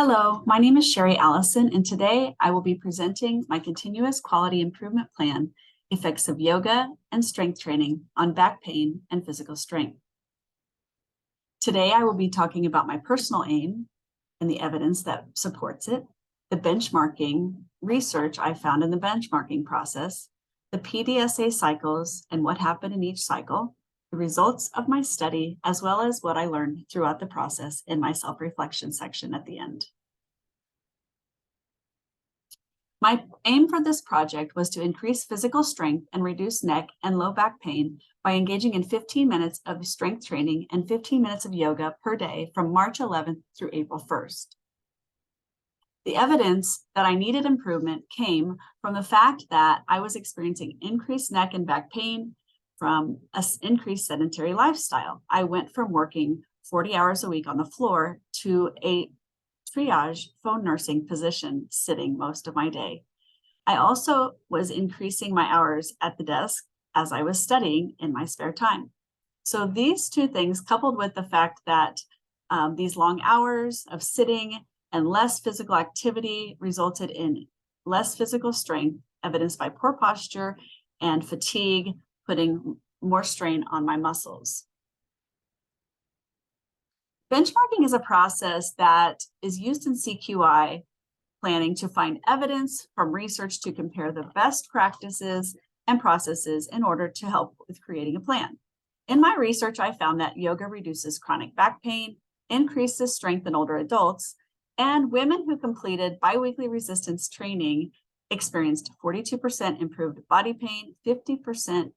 Hello, my name is Sherry Allison, and today I will be presenting my continuous quality improvement plan, effects of yoga and strength training on back pain and physical strength. Today, I will be talking about my personal aim and the evidence that supports it, the benchmarking research I found in the benchmarking process, the PDSA cycles and what happened in each cycle, the results of my study, as well as what I learned throughout the process in my self-reflection section at the end. My aim for this project was to increase physical strength and reduce neck and low back pain by engaging in 15 minutes of strength training and 15 minutes of yoga per day from March 11th through April 1st. The evidence that I needed improvement came from the fact that I was experiencing increased neck and back pain from an increased sedentary lifestyle. I went from working 40 hours a week on the floor to a triage phone nursing position sitting most of my day. I also was increasing my hours at the desk as I was studying in my spare time. So these two things, coupled with the fact that these long hours of sitting and less physical activity resulted in less physical strength, evidenced by poor posture and fatigue, putting more strain on my muscles. Benchmarking is a process that is used in CQI planning to find evidence from research to compare the best practices and processes in order to help with creating a plan. In my research, I found that yoga reduces chronic back pain, increases strength in older adults, and women who completed biweekly resistance training experienced 42% improved body pain, 58%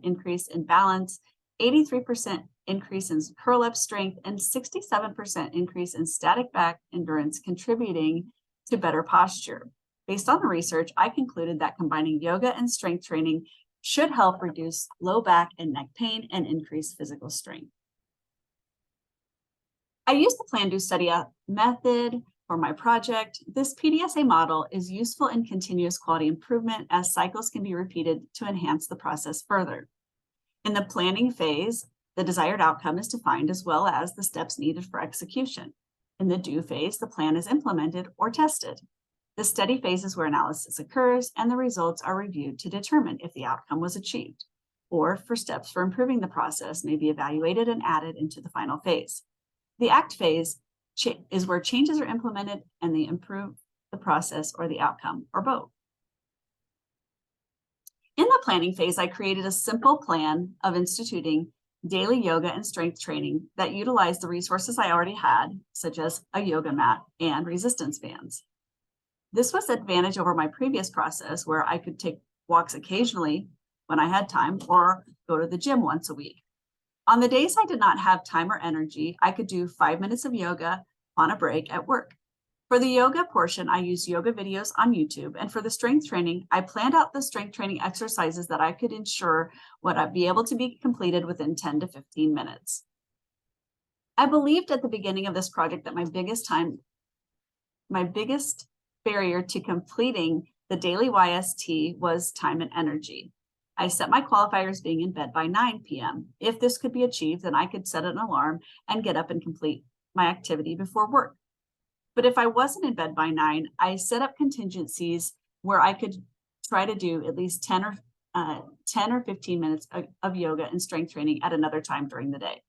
increase in balance, 83% increase in curl-up strength, and 67% increase in static back endurance, contributing to better posture. Based on the research, I concluded that combining yoga and strength training should help reduce low back and neck pain and increase physical strength. I used the Plan, Do, Study Out method for my project. This PDSA model is useful in continuous quality improvement as cycles can be repeated to enhance the process further. In the planning phase, the desired outcome is defined as well as the steps needed for execution. In the do phase, the plan is implemented or tested. The study phase is where analysis occurs and the results are reviewed to determine if the outcome was achieved, or for steps for improving the process may be evaluated and added into the final phase. The act phase is where changes are implemented and they improve the process or the outcome, or both. In the planning phase, I created a simple plan of instituting daily yoga and strength training that utilized the resources I already had, such as a yoga mat and resistance bands. This was an advantage over my previous process where I could take walks occasionally when I had time or go to the gym once a week. On the days I did not have time or energy, I could do 5 minutes of yoga on a break at work. For the yoga portion, I used yoga videos on YouTube, and for the strength training, I planned out the strength training exercises that I could ensure would be able to be completed within 10 to 15 minutes. I believed at the beginning of this project that my biggest barrier to completing the daily YST was time and energy. I set my qualifiers being in bed by 9 p.m. If this could be achieved, then I could set an alarm and get up and complete my activity before work. But if I wasn't in bed by 9, I set up contingencies where I could try to do at least 10 or 15 minutes of yoga and strength training at another time during the day.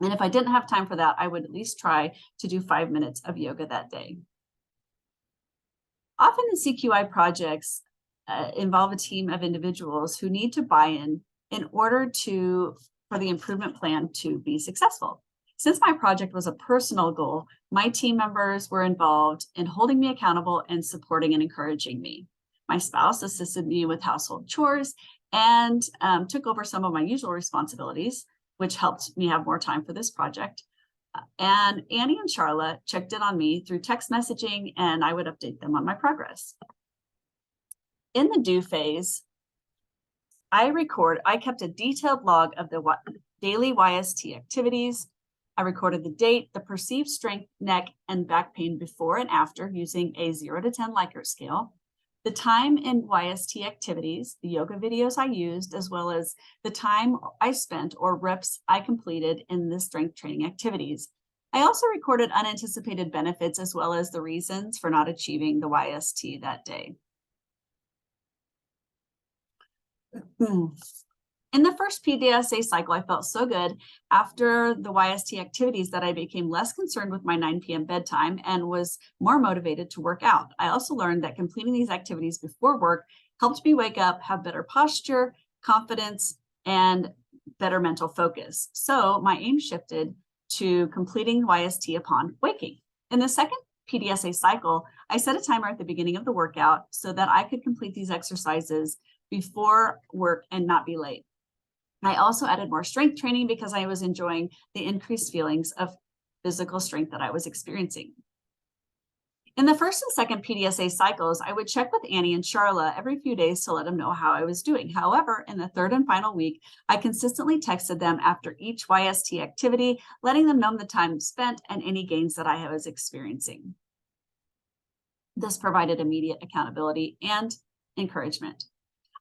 And if I didn't have time for that, I would at least try to do 5 minutes of yoga that day. Often the CQI projects involve a team of individuals who need to buy in order for the improvement plan to be successful. Since my project was a personal goal, my team members were involved in holding me accountable and supporting and encouraging me. My spouse assisted me with household chores and took over some of my usual responsibilities, which helped me have more time for this project. And Annie and Charlotte checked in on me through text messaging, and I would update them on my progress. In the do phase, I kept a detailed log of the daily YST activities. I recorded the date, the perceived strength, neck, and back pain before and after using a 0 to 10 Likert scale, the time in YST activities, the yoga videos I used, as well as the time I spent or reps I completed in the strength training activities. I also recorded unanticipated benefits as well as the reasons for not achieving the YST that day. In the first PDSA cycle, I felt so good after the YST activities that I became less concerned with my 9 p.m. bedtime and was more motivated to work out. I also learned that completing these activities before work helped me wake up, have better posture, confidence, and better mental focus. So my aim shifted to completing YST upon waking. In the second PDSA cycle, I set a timer at the beginning of the workout so that I could complete these exercises before work and not be late. I also added more strength training because I was enjoying the increased feelings of physical strength that I was experiencing. In the first and second PDSA cycles, I would check with Annie and Charla every few days to let them know how I was doing. However, in the third and final week, I consistently texted them after each YST activity, letting them know the time spent and any gains that I was experiencing. This provided immediate accountability and encouragement.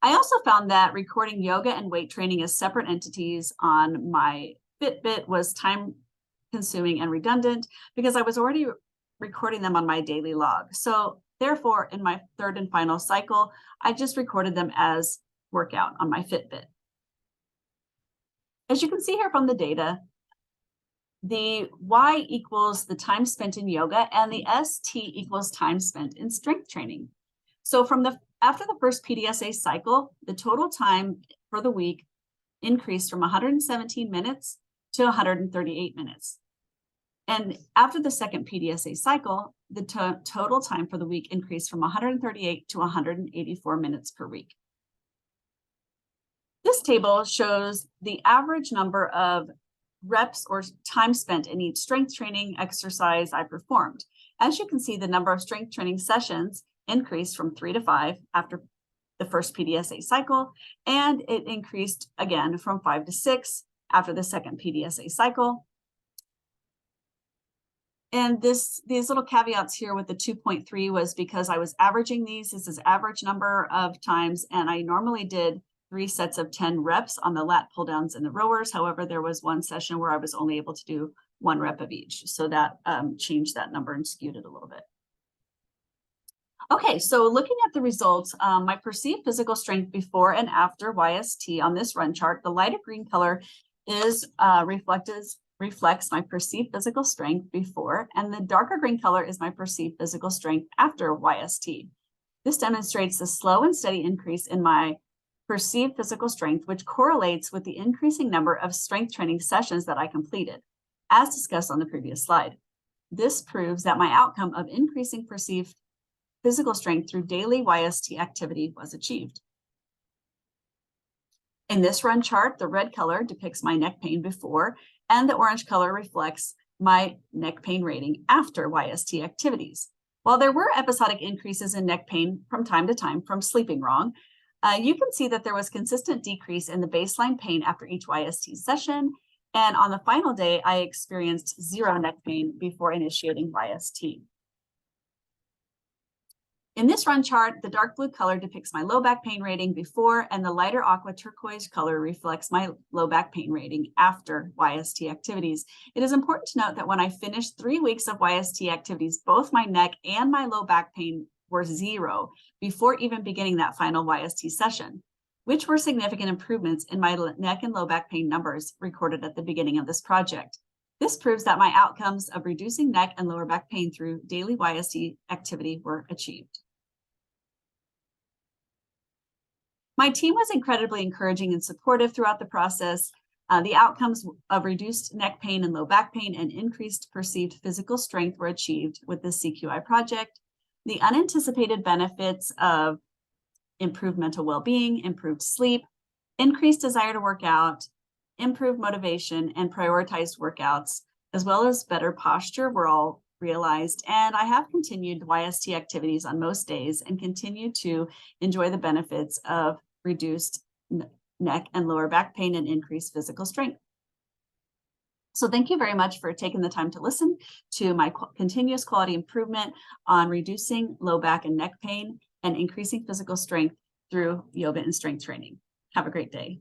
I also found that recording yoga and weight training as separate entities on my Fitbit was time consuming and redundant because I was already recording them on my daily log. So therefore, in my third and final cycle, I just recorded them as workout on my Fitbit. As you can see here from the data, the Y equals the time spent in yoga and the ST equals time spent in strength training. So after the first PDSA cycle, the total time for the week increased from 117 minutes to 138 minutes. And after the second PDSA cycle, the total time for the week increased from 138 to 184 minutes per week. This table shows the average number of reps or time spent in each strength training exercise I performed. As you can see, the number of strength training sessions increased from 3 to 5 after the first PDSA cycle, and it increased again from 5 to 6 after the second PDSA cycle. And these little caveats here with the 2.3 was because I was averaging these. This is average number of times, and I normally did 3 sets of 10 reps on the lat pull downs and the rowers. However, there was one session where I was only able to do 1 rep of each. So that changed that number and skewed it a little bit. Okay, so looking at the results, my perceived physical strength before and after YST on this run chart, the lighter green color is reflects my perceived physical strength before, and the darker green color is my perceived physical strength after YST. This demonstrates the slow and steady increase in my perceived physical strength, which correlates with the increasing number of strength training sessions that I completed, as discussed on the previous slide. This proves that my outcome of increasing perceived physical strength through daily YST activity was achieved. In this run chart, the red color depicts my neck pain before, and the orange color reflects my neck pain rating after YST activities. While there were episodic increases in neck pain from time to time from sleeping wrong, you can see that there was consistent decrease in the baseline pain after each YST session. And on the final day, I experienced 0 neck pain before initiating YST. In this run chart, the dark blue color depicts my low back pain rating before, and the lighter aqua turquoise color reflects my low back pain rating after YST activities. It is important to note that when I finished 3 weeks of YST activities, both my neck and my low back pain were 0 before even beginning that final YST session, which were significant improvements in my neck and low back pain numbers recorded at the beginning of this project. This proves that my outcomes of reducing neck and lower back pain through daily YST activity were achieved. My team was incredibly encouraging and supportive throughout the process. The outcomes of reduced neck pain and low back pain and increased perceived physical strength were achieved with the CQI project. The unanticipated benefits of improved mental well-being, improved sleep, increased desire to work out, improved motivation, and prioritized workouts, as well as better posture were all realized. And I have continued YST activities on most days and continue to enjoy the benefits of reduced neck and lower back pain and increased physical strength. So thank you very much for taking the time to listen to my continuous quality improvement on reducing low back and neck pain and increasing physical strength through yoga and strength training. Have a great day.